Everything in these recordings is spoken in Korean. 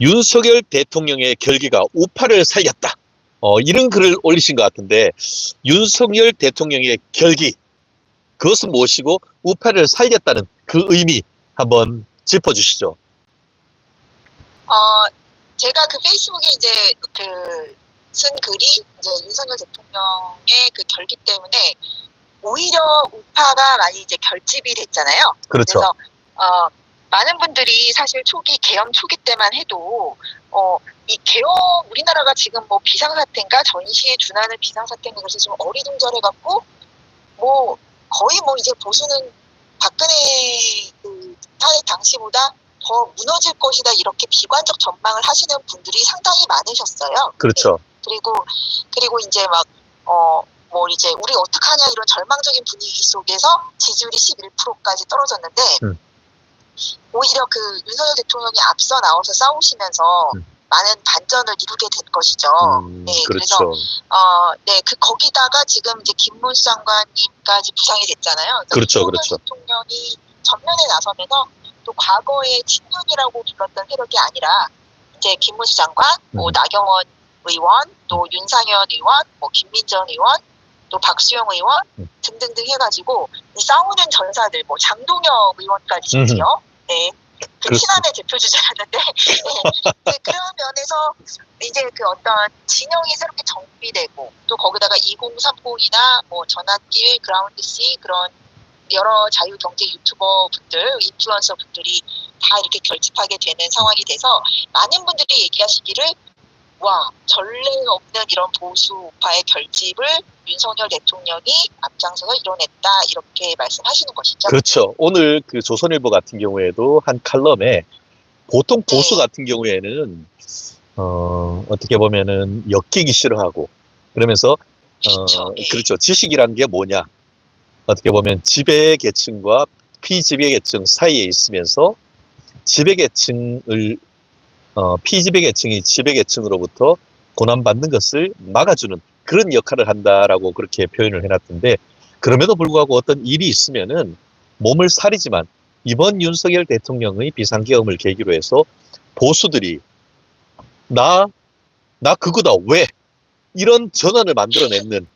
윤석열 대통령의 결기가 우파를 살렸다. 이런 글을 올리신 것 같은데, 윤석열 대통령의 결기, 그것은 무엇이고 우파를 살렸다는 그 의미 한번 짚어주시죠. 제가 그 페이스북에 이제 쓴 글이 이제 윤석열 대통령의 그 결기 때문에 오히려 우파가 많이 이제 결집이 됐잖아요. 그렇죠. 그래서 많은 분들이 사실 계엄 초기 때만 해도 이 계엄 우리나라가 지금 뭐 비상사태인가 전시에 준하는 비상사태인가 그래서 좀 어리둥절해갖고 뭐 거의 뭐 이제 보수는 박근혜 그 탄핵 당시보다 더 무너질 것이다 이렇게 비관적 전망을 하시는 분들이 상당히 많으셨어요. 그렇죠. 네. 그리고 이제 막 뭐 이제 우리 어떡하냐 이런 절망적인 분위기 속에서 지지율이 11%까지 떨어졌는데 오히려 그 윤석열 대통령이 앞서 나와서 싸우시면서 많은 반전을 이루게 된 것이죠. 네, 그렇죠. 그래서 거기다가 지금 이제 김문수 장관님까지 부상이 됐잖아요. 그렇죠, 윤석열 그렇죠. 대통령이 전면에 나서면서 또 과거의 친윤이라고 불렀던 세력이 아니라 이제 김문수 장관, 뭐 나경원 의원, 또 윤상현 의원, 뭐 김민정 의원, 또 박수영 의원 등등등 해가지고 싸우는 전사들, 뭐 장동혁 의원까지 심지어 네. 그 친한의 대표 주자였는데 그런 면에서 이제 그 어떤 진영이 새롭게 정비되고 또 거기다가 2030이나 뭐 전환길, 그라운드 C 그런 여러 자유경제 유튜버 분들, 인플루언서 분들이 다 이렇게 결집하게 되는 상황이 돼서 많은 분들이 얘기하시기를 와 전례 없는 이런 보수 우파의 결집을 윤석열 대통령이 앞장서서 이뤄냈다 이렇게 말씀하시는 것이죠. 그렇죠. 오늘 그 조선일보 같은 경우에도 한 칼럼에 보통 보수 같은 경우에는 어떻게 보면은 엮이기 싫어하고 그러면서 그렇죠. 지식이란 게 뭐냐? 어떻게 보면 지배계층과 피지배계층 사이에 있으면서 지배계층을 피지배계층이 지배계층으로부터 고난받는 것을 막아주는 그런 역할을 한다라고 그렇게 표현을 해놨던데 그럼에도 불구하고 어떤 일이 있으면은 몸을 사리지만 이번 윤석열 대통령의 비상계엄을 계기로 해서 보수들이 나 그거다 왜 이런 전환을 만들어내는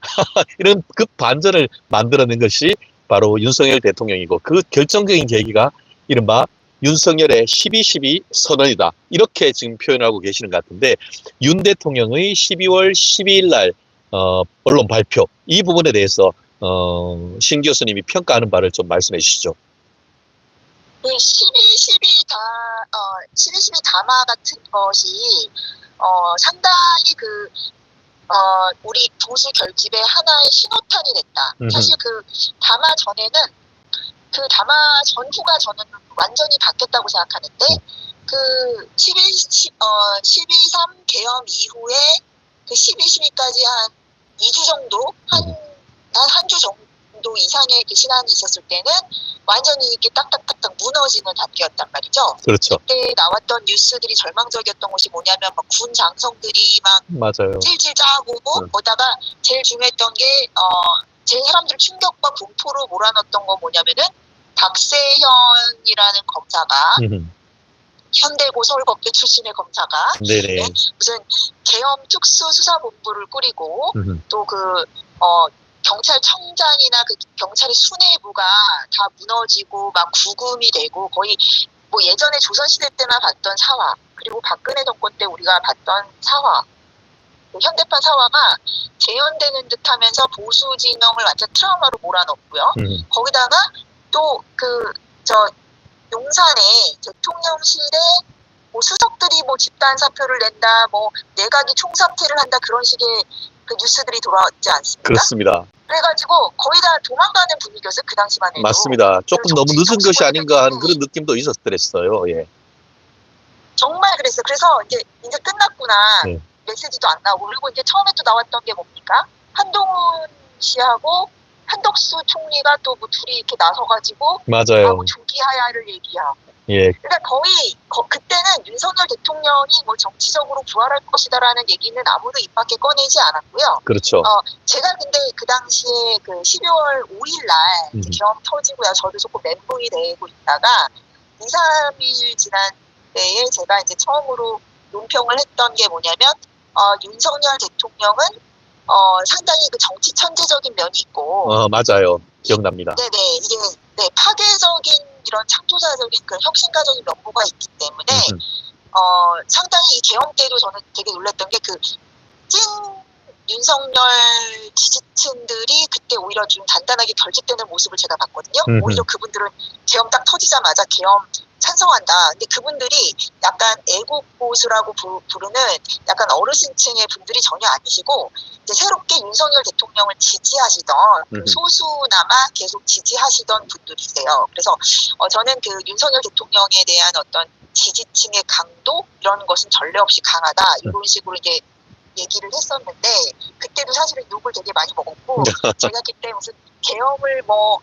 이런 급반전을 만들어낸 것이 바로 윤석열 대통령이고 그 결정적인 계기가 이른바 윤석열의 12.12 선언이다. 이렇게 지금 표현하고 계시는 것 같은데 윤 대통령의 12월 12일 날 언론 발표 이 부분에 대해서 신 교수님이 평가하는 바를 좀 말씀해 주시죠. 그 12.12 담화 같은 것이 상당히 우리 보수 결집의 하나의 신호탄이 됐다. 사실 그 담화 전에는 그 담화 전후가 저는 완전히 바뀌었다고 생각하는데 그 12.3 계엄 이후에 그 12.12까지 한 2주 정도 한 주 정도 이상의 그 시간이 있었을 때는 완전히 이렇게 딱딱딱딱 무너지는 단계였단 말이죠. 그렇죠. 그때 나왔던 뉴스들이 절망적이었던 것이 뭐냐면 막 군 장성들이 막 맞아요. 찔찔 짜고 거다가 제일 중요했던 게 제 사람들 충격과 공포로 몰아넣었던 건 뭐냐면은 박세현이라는 검사가 현대고 서울법대 출신의 검사가 네네. 무슨 계엄 특수수사본부를 꾸리고 또 경찰청장이나 그 경찰의 수뇌부가 다 무너지고 막 구금이 되고 거의 뭐 예전에 조선시대 때나 봤던 사화 그리고 박근혜 정권 때 우리가 봤던 사화 현대판 사화가 재현되는 듯하면서 보수 진영을 완전 트라우마로 몰아넣고요. 거기다가 또 용산에 대통령실에 뭐 수석들이 뭐 집단 사표를 낸다, 뭐 내각이 총사퇴를 한다 그런 식의 그 뉴스들이 돌아왔지 않습니까? 그렇습니다. 그래가지고 거의 다 도망가는 분위기였어요 그 당시만 해도. 맞습니다. 조금 너무 늦은 것이 아닌가 하는 그런 느낌도 있었더랬어요. 예. 정말 그랬어요. 그래서 이제 끝났구나. 네. 메시지도 안 나오고 그리고 이제 처음에 또 나왔던 게 뭡니까? 한동훈 씨하고 한덕수 총리가 또 뭐 둘이 이렇게 나서가지고 맞아요. 조기 하야를 얘기하고. 예. 그러니까 거의 그때는 윤석열 대통령이 뭐 정치적으로 부활할 것이다라는 얘기는 아무도 입 밖에 꺼내지 않았고요. 그렇죠. 제가 근데 그 당시에 그 12월 5일 날 계엄 터지고요. 저도 조금 멘붕이 되고 있다가 2, 3일 지난 때에 제가 이제 처음으로 논평을 했던 게 뭐냐면 윤석열 대통령은 상당히 그 정치 천재적인 면이 있고 맞아요. 기억납니다. 네네 이게 네, 파괴적인 이런 창조자적인 그 혁신가적인 면모가 있기 때문에 상당히 이 계엄 때도 저는 되게 놀랐던 게 그 찐 윤석열 지지층들이 그때 오히려 좀 단단하게 결집되는 모습을 제가 봤거든요. 오히려 그분들은 계엄 딱 터지자마자 계엄 찬성한다. 근데 그분들이 약간 애국 보수라고 부르는 약간 어르신층의 분들이 전혀 아니시고 이제 새롭게 윤석열 대통령을 지지하시던 그 소수나마 계속 지지하시던 분들이세요. 그래서 저는 그 윤석열 대통령에 대한 어떤 지지층의 강도 이런 것은 전례 없이 강하다 이런 식으로 이제 얘기를 했었는데 그때도 사실은 욕을 되게 많이 먹었고 제가 그때 무슨 계엄을 뭐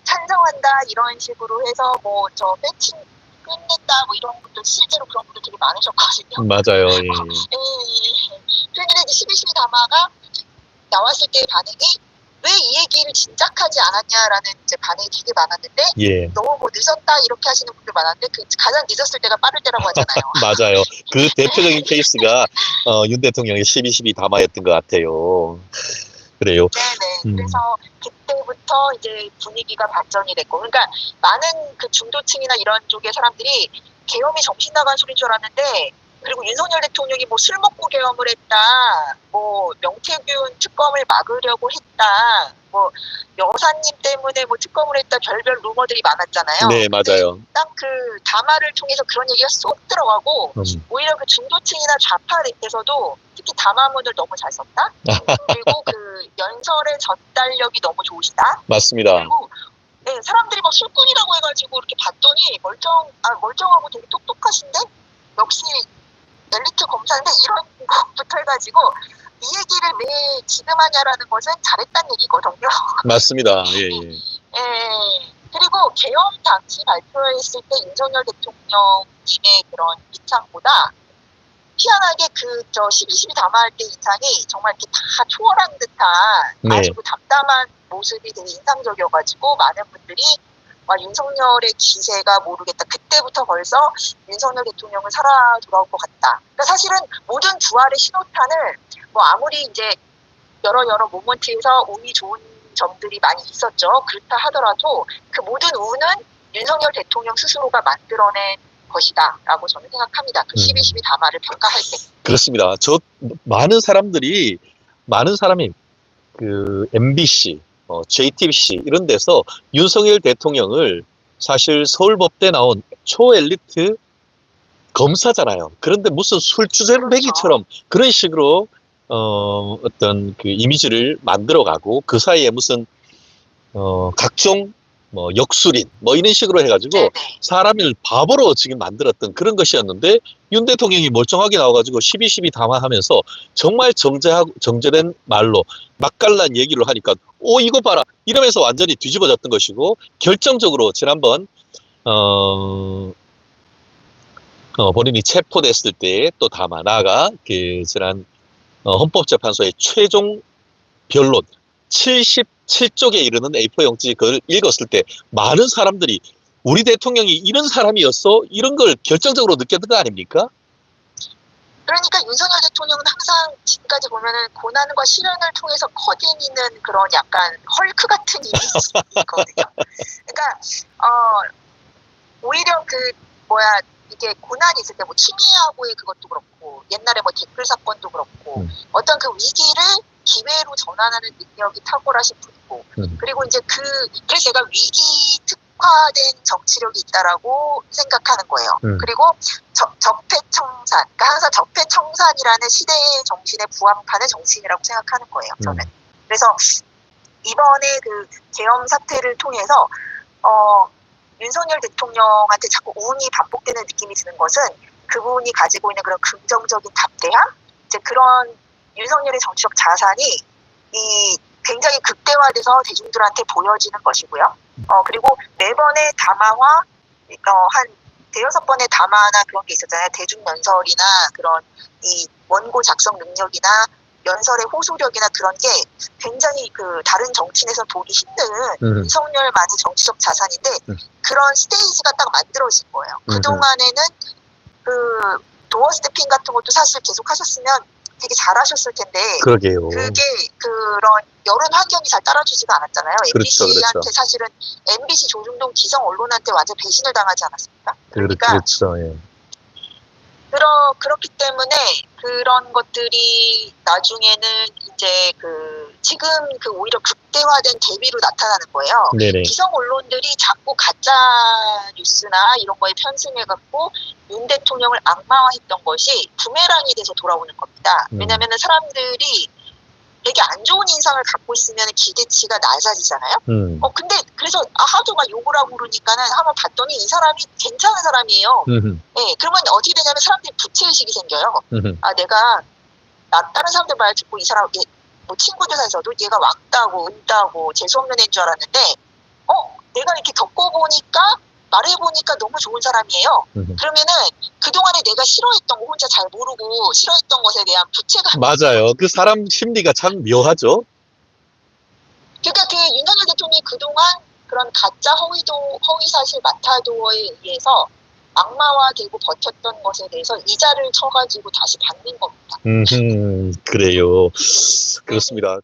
찬성한다 이런 식으로 해서 뭐 저 배치 끝낸다 뭐 이런 분들 실제로 그런 분들 되게 많으셨거든요. 맞아요. 예. 그런데 이제 12.12 담화가 나왔을 때의 반응이 왜 이 얘기를 진작하지 않았냐라는 이제 반응이 되게 많았는데 예. 너무 뭐 늦었다 이렇게 하시는 분들 많았는데 그 가장 늦었을 때가 빠를 때라고 하잖아요. 맞아요. 그 대표적인 케이스가 윤 대통령의 12.12 담화였던 것 같아요. 그래요. 네네. 그래서 그때부터 이제 분위기가 발전이 됐고, 그러니까 많은 그 중도층이나 이런 쪽의 사람들이 계엄이 정신 나간 소리인 줄 알았는데, 그리고 윤석열 대통령이 뭐 술 먹고 계엄을 했다, 뭐 명태균 특검을 막으려고 했다, 뭐 여사님 때문에 뭐 특검을 했다, 별별 루머들이 많았잖아요. 네, 맞아요. 딱 그 담화를 통해서 그런 얘기가 쏙 들어가고 오히려 그 중도층이나 좌파에서도 특히 담화문을 너무 잘 썼다. 그리고 그 연설의 전달력이 너무 좋으시다. 맞습니다. 그리고 네, 사람들이 막 술꾼이라고 해가지고 이렇게 봤더니 멀쩡하고 되게 똑똑하신데 역시 엘리트 검사인데 이런 것부터 해가지고 이 얘기를 왜 지금 하냐라는 것은 잘했다는 얘기거든요. 맞습니다. 예. 예. 그리고 계엄 당시 발표했을 때 윤석열 대통령님의 그런 인상보다 희한하게 그 12.12 담화할 때 인상이 정말 이렇게 다 초월한 듯한 아주 그 담담한 모습이 되게 인상적이어가지고 많은 분들이 와 윤석열의 기세가 모르겠다. 그때부터 벌써 윤석열 대통령은 살아 돌아올 것 같다. 그러니까 사실은 모든 부활의 신호탄을 뭐 아무리 이제 여러 모먼트에서 운이 좋은 점들이 많이 있었죠. 그렇다 하더라도 그 모든 운은 윤석열 대통령 스스로가 만들어낸 것이다라고 저는 생각합니다. 그 12.12 담화를 평가할 때. 그렇습니다. 많은 사람이 그 MBC, JTBC 이런 데서 윤석열 대통령을 사실 서울법대 나온 초엘리트 검사잖아요. 그런데 무슨 술주정뱅이처럼 그런 식으로 어떤 그 이미지를 만들어가고 그 사이에 무슨 각종 뭐 역술인 뭐 이런 식으로 해가지고 사람을 바보로 지금 만들었던 그런 것이었는데 윤 대통령이 멀쩡하게 나와가지고 12.12 담화하면서 정말 정제된 말로 맛깔난 얘기를 하니까 이거 봐라 이러면서 완전히 뒤집어졌던 것이고 결정적으로 지난번 본인이 체포됐을 때 또 담화 나아가 그 지난 헌법재판소의 최종 변론 77쪽에 이르는 A4 용지 그걸 읽었을 때 많은 사람들이 우리 대통령이 이런 사람이었어? 이런 걸 결정적으로 느꼈던 거 아닙니까? 그러니까 윤석열 대통령은 항상 지금까지 보면은 고난과 시련을 통해서 커디는 그런 약간 헐크 같은 이미지거든요. 그러니까 오히려 이게 고난이 있을 때 뭐 키미하고의 그것도 그렇고 옛날에 뭐 댓글 사건도 그렇고 어떤 그 위기를 기회로 전환하는 능력이 탁월하신 분이고 그리고 이제 그래서 제가 위기 특화된 정치력이 있다라고 생각하는 거예요. 그리고 적폐청산, 그러니까 항상 적폐청산이라는 시대의 정신에 부합하는 정치인이라고 생각하는 거예요. 저는. 그래서 이번에 그 계엄 사태를 통해서 윤석열 대통령한테 자꾸 운이 반복되는 느낌이 드는 것은 그분이 가지고 있는 그런 긍정적인 담대함, 이제 그런 윤석열의 정치적 자산이 굉장히 극대화돼서 대중들한테 보여지는 것이고요. 그리고 매번의 담화와 한 대여섯 번의 담화나 그런 게 있었잖아요. 대중연설이나 그런 이 원고 작성 능력이나 연설의 호소력이나 그런 게 굉장히 그 다른 정치인에서 보기 힘든 윤석열만의 정치적 자산인데 그런 스테이지가 딱 만들어진 거예요. 그동안에는 그 도어 스태핑 같은 것도 사실 계속 하셨으면 되게 잘하셨을 텐데 그러게요. 그게 그런 여론 환경이 잘 따라주지가 않았잖아요. 그렇죠, MBC한테 그렇죠. 사실은 MBC 조중동 기성 언론한테 완전 배신을 당하지 않았습니까? 그러니까 그렇죠. 예. 그렇기 때문에 그런 것들이 나중에는 이제 지금 오히려 극대화된 대비로 나타나는 거예요. 네네. 기성 언론들이 자꾸 가짜 뉴스나 이런 거에 편승해갖고 윤 대통령을 악마화했던 것이 부메랑이 돼서 돌아오는 겁니다. 왜냐하면 사람들이 되게 안 좋은 인상을 갖고 있으면 기대치가 낮아지잖아요. 근데 그래서 하도 막 욕을 하고 그러니까는 한번 봤더니 이 사람이 괜찮은 사람이에요. 네, 그러면 어떻게 되냐면 사람들이 부채의식이 생겨요. 내가 다른 사람들 말 듣고 이 사람 뭐 친구들 사이에서도 얘가 왕따고 은따고 재수없는 애인 줄 알았는데 내가 이렇게 겪어보니까 말해보니까 너무 좋은 사람이에요. 그러면은 그동안에 내가 싫어했던 거 혼자 잘 모르고 싫어했던 것에 대한 부채가 맞아요. 그 사람 심리가 참 묘하죠. 그러니까 윤석열 대통령이 그동안 그런 가짜 허위사실 마타도어에 의해서 악마화되고 버텼던 것에 대해서 이자를 쳐가지고 다시 받는 겁니다. 그래요. 그렇습니다.